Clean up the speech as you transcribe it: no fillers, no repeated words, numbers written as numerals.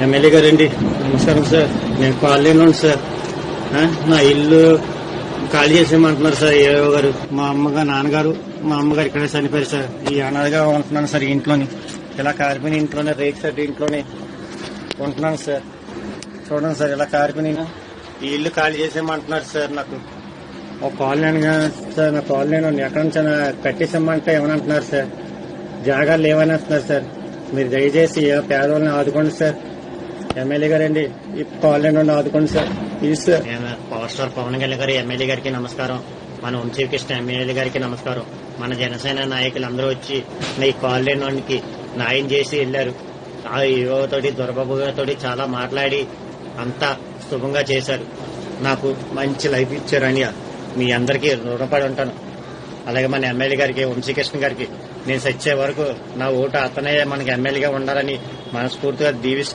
MLA గారండి, నమస్కారం sir. నేను కాలనీలో ఉన్నాను సార్. నా ఇల్లు ఖాళీ చేసేయమంటున్నారు సార్ ఏవో గారు. మా నాన్నగారు మా అమ్మగారు ఇక్కడే చనిపోయారు సార్. ఈ అనాథగా ఉంటున్నాను సార్ ఇంట్లోని. ఇలా కారిపోయిన ఇంట్లోనే రేక్ సార్ ఇంట్లోనే ఉంటున్నాను సార్. చూడండి సార్, ఇలా కారిపోయిన ఈ ఇల్లు ఖాళీ చేసేయమంటున్నారు సార్. నాకు ఒక కాలనీ సార్, నా కాలనీ ఎక్కడ నుంచి కట్టేసామంటే ఏమనంటున్నారు సార్. జాగాలు లేవని అంటున్నారు సార్. మీరు దయచేసి పేదవాళ్ళని ఆదుకోండి సార్. ఎమ్మెల్యే గారండి, ఈ కాలనీ నుండి ఆదుకోండి sir please sir. Power star Pawan Kalyan garu MLA గారికి నమస్కారం. మన వంశీకృష్ణ ఎమ్మెల్యే గారికి నమస్కారం. మన జనసేన నాయకులు అందరూ వచ్చి ఈ కాలనీకి న్యాయం చేసి వెళ్లారు. ఆ యువతోటి దొరబాబు గారితో చాలా మాట్లాడి అంతా శుభంగా చేశారు. నాకు మంచి లైఫ్ ఇచ్చారని మీ అందరికీ రుణపడి ఉంటాను. అలాగే మన ఎమ్మెల్యే గారికి వంశీకృష్ణ గారికి నేను సచ్చే వరకు నా ఓటు అతనే మనకి ఎమ్మెల్యేగా ఉండాలని మనస్ఫూర్తిగా దీవిస్తున్నాను.